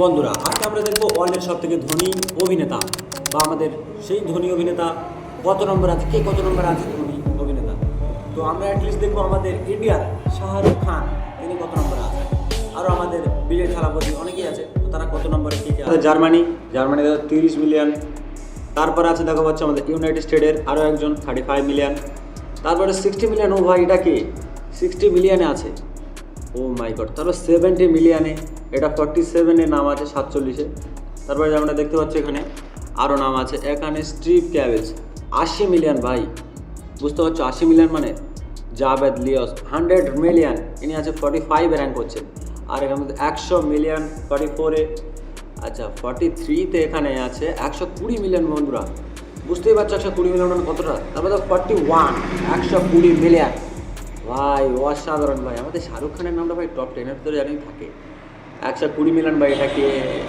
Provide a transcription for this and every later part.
বন্ধুরা, আজকে আমরা দেখবো ওয়ার্ল্ডের সব থেকে ধনী অভিনেতা বা আমাদের সেই ধনী অভিনেতা কত নম্বর আছে, কে কত নম্বর আছে ধনী অভিনেতা। তো আমরা অ্যাটলিস্ট দেখবো আমাদের ইন্ডিয়ার শাহরুখ খান, তিনি কত নম্বরে আছে। আরও আমাদের বিজয় থালাপতি অনেকেই আছে, তো তারা কত নম্বরে কে কে আছে। জার্মানিতে 30 মিলিয়ন। তারপরে আছে দেখা পাচ্ছে আমাদের ইউনাইটেড স্টেটের আরও একজন 35 মিলিয়ন। তারপরে 60 মিলিয়ন। ও ভাই, এটা কি 60 মিলিয়নে আছে? ও মাই গড। তারপর 70 মিলিয়নে, এটা 47-এ নাম আছে 47-এ। তারপরে আমরা দেখতে পাচ্ছি এখানে আরও নাম আছে। এখানে স্টিভ ক্যাবেজ 80 মিলিয়ন। ভাই বুঝতে পারছো 80 মিলিয়ন মানে? জাভেদ লিওস 100 মিলিয়ন, ইনি আছে 45-এ র্যাঙ্ক করছেন। আর এখানে মধ্যে 100 মিলিয়ন 44-এ। আচ্ছা 43-তে এখানে আছে 120 মিলিয়ন। বন্ধুরা বুঝতেই পারছো 120 মিলিয়ন মানে কতটা। তারপরে 41 120 মিলিয়ন। ভাই অসাধারণ ভাই। আমাদের শাহরুখ খানের নামটা ভাই টপ 10-এর ভিতরে জানি থাকে। 120 মিলিয়ন ভাই, এটাকে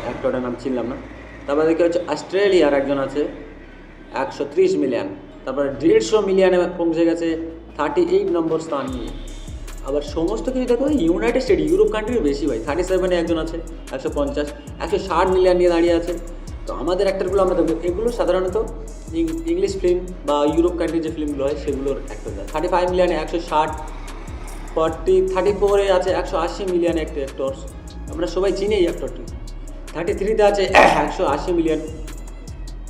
অ্যাক্টরের নাম চিনলাম না। তারপরে দেখতে হচ্ছে অস্ট্রেলিয়ার একজন আছে 130 মিলিয়ন। তারপরে 150 মিলিয়নে পৌঁছে গেছে 38 নম্বর স্থান নিয়ে। আবার সমস্ত কিছু দেখো ইউনাইটেড স্টেট, ইউরোপ কান্ট্রির বেশি ভাই। 37-এ একজন আছে 150, 160 মিলিয়ন নিয়ে দাঁড়িয়ে আছে। তো আমাদের অ্যাক্টরগুলো আমরা দেখবো, এগুলো সাধারণত ইংলিশ ফিল্ম বা ইউরোপ কান্ট্রির যে ফিল্মগুলো হয় সেগুলোর অ্যাক্টর দেয়। 35 মিলিয়নে 160, 34-এ আছে 180 মিলিয়ন একটা অ্যাক্টরস, আমরা সবাই চিনি এই অ্যাক্টরটি। 33-তে আছে 180 মিলিয়ন।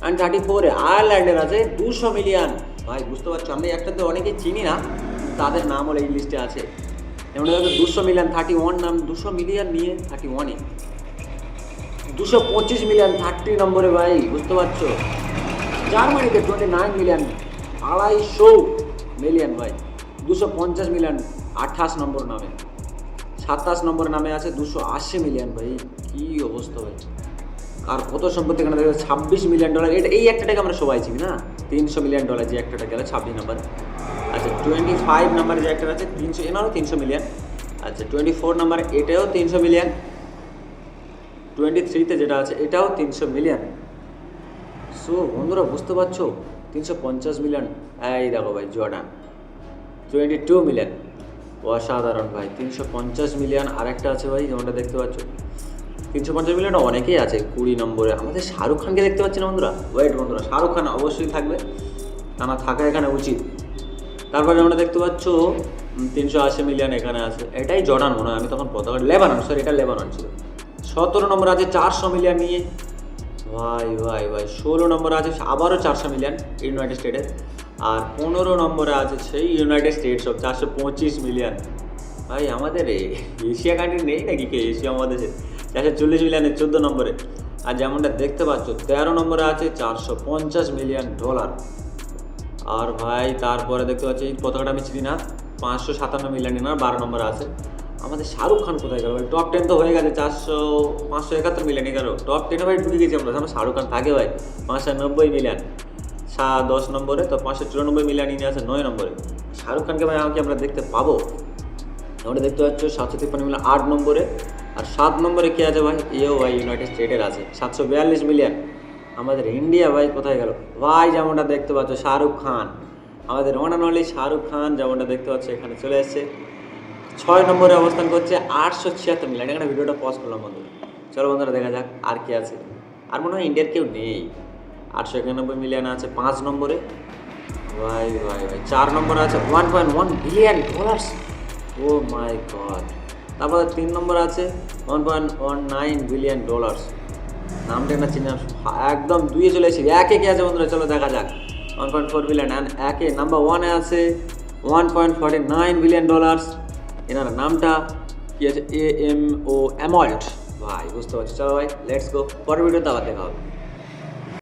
অ্যান্ড 34-এ আয়ারল্যান্ডের আছে 200 মিলিয়ন। ভাই বুঝতে পারছো, আমরা এই অ্যাক্টরদের অনেকেই চিনি না, তাদের নাম হলো এই লিস্টে আছে। এমন 200 মিলিয়ন 31 নাম, 200 মিলিয়ন নিয়ে 31-এ। 225 মিলিয়ন 30 নম্বরে। ভাই বুঝতে পারছো, জার্মানিতে 29 মিলিয়ন 250 মিলিয়ন। ভাই 250 মিলিয়ন 28 নম্বর নামে। 27 নম্বর নামে আছে 280 মিলিয়ন। ভাই কী অবস্থা ভাই। আর কত সম্পত্তি এখানে দেখা যাচ্ছে 26 মিলিয়ন ডলার। এটা এই একটাটাকে আমরা সবাই চিনি না, 300 মিলিয়ন ডলার যে একটাটা গেলে 26 নম্বরে। আচ্ছা 25 নম্বরে যে একটা আছে 300, এনারও 300 মিলিয়ন। আচ্ছা 24 নম্বরে এটাও 300 মিলিয়ন। 23-তে যেটা আছে এটাও 300 মিলিয়ন। সো বন্ধুরা বুঝতে পারছো 350 মিলিয়ন। এই দেখো ভাই জর্ডান 22 মিলিয়ন। অসাধারণ ভাই। 350 মিলিয়ন আরেকটা আছে ভাই, যেমনটা দেখতে পাচ্ছ 350 মিলিয়ন অনেকেই আছে 20 নম্বরে। আমাদের শাহরুখ খানকে দেখতে পাচ্ছি না বন্ধুরা। ওয়েট বন্ধুরা, শাহরুখ খান অবশ্যই থাকবে, আমার থাকা এখানে উচিত। তারপরে আমরা দেখতে পাচ্ছ 380 মিলিয়ন এখানে আছে। এটাই জর্ডান মনে হয়, আমি তখন পতাকা লেবানন, সরি এটা লেবানন ছিল। 17 নম্বর আছে 400 মিলিয়ন নিয়ে। ভাই ভাই ভাই 16 নম্বরে আছে আবারও 400 মিলিয়ন ইউনাইটেড স্টেটের। আর 15 নম্বরে আছে সেই ইউনাইটেড স্টেটস অফ 425 মিলিয়ন। ভাই আমাদের এশিয়া কান্ট্রি নেই নাকি কে এশিয়া মহাদেশে? 440 মিলিয়নের 14 নম্বরে। আর যেমনটা দেখতে পাচ্ছ 13 নম্বরে আছে 450 মিলিয়ন ডলার। আর ভাই তারপরে দেখতে পাচ্ছি এই পতাকাটা আমি চিনি না, 557 মিলিয়ন না 12 নম্বরে আছে। আমাদের শাহরুখ খান কোথায় গেল ভাই? টপ 10 তো হয়ে গেছে 571 মিলিয়ন। এগারো টপ 10-এ ভাই ঢুকে গেছি আমরা। আমার শাহরুখ খান থাকে ভাই 590 মিলিয়ন 10 নম্বরে। তো 594 মিলিয়ন ইনি আছে 9 নম্বরে। শাহরুখ খানকে ভাই আমাকে আমরা দেখতে পাবো। আমরা দেখতে পাচ্ছ 753 মিলিয়ন 8 নম্বরে। আর 7 নম্বরে কে আছে ভাই? এও ভাই ইউনাইটেড স্টেটের আছে 742 মিলিয়ন। আমাদের ইন্ডিয়া ভাই কোথায় গেল ভাই? যেমনটা দেখতে পাচ্ছ শাহরুখ খান, আমাদের one and only Shahrukh Khan যেমনটা দেখতে পাচ্ছ এখানে চলে এসছে 6 নম্বরে অবস্থান করছে 876 মিলিয়ন। এখানে ভিডিওটা পজ করলাম বন্ধুরা। চলো বন্ধুরা দেখা যাক আর কে আছে। আর মনে হয় ইন্ডিয়ার কেউ নেই। 891 মিলিয়ন আছে 5 নম্বরে। ভাই ভাই ভাই 4 নম্বরে আছে 1.1 বিলিয়ন ডলার্স। ও মাই গড। তারপরে 3 নম্বরে আছে 1.19 বিলিয়ন ডলার্স। নামটা না চিনি একদম। 2-এ চলে এসেছি। 1-এ কে আছে বন্ধুরা? চলো দেখা যাক। 1.4 বিলিয়ন। অ্যান্ড 1-এ নাম্বার 1-এ আছে 1.49 বিলিয়ন ডলার্স। এনার নামটা কি আছে? AMO অ্যামল্ট। ভাই বুঝতে পারছি। চলো ভাই লেটস গো, পরের ভিডিওতে আবার দেখা হবে।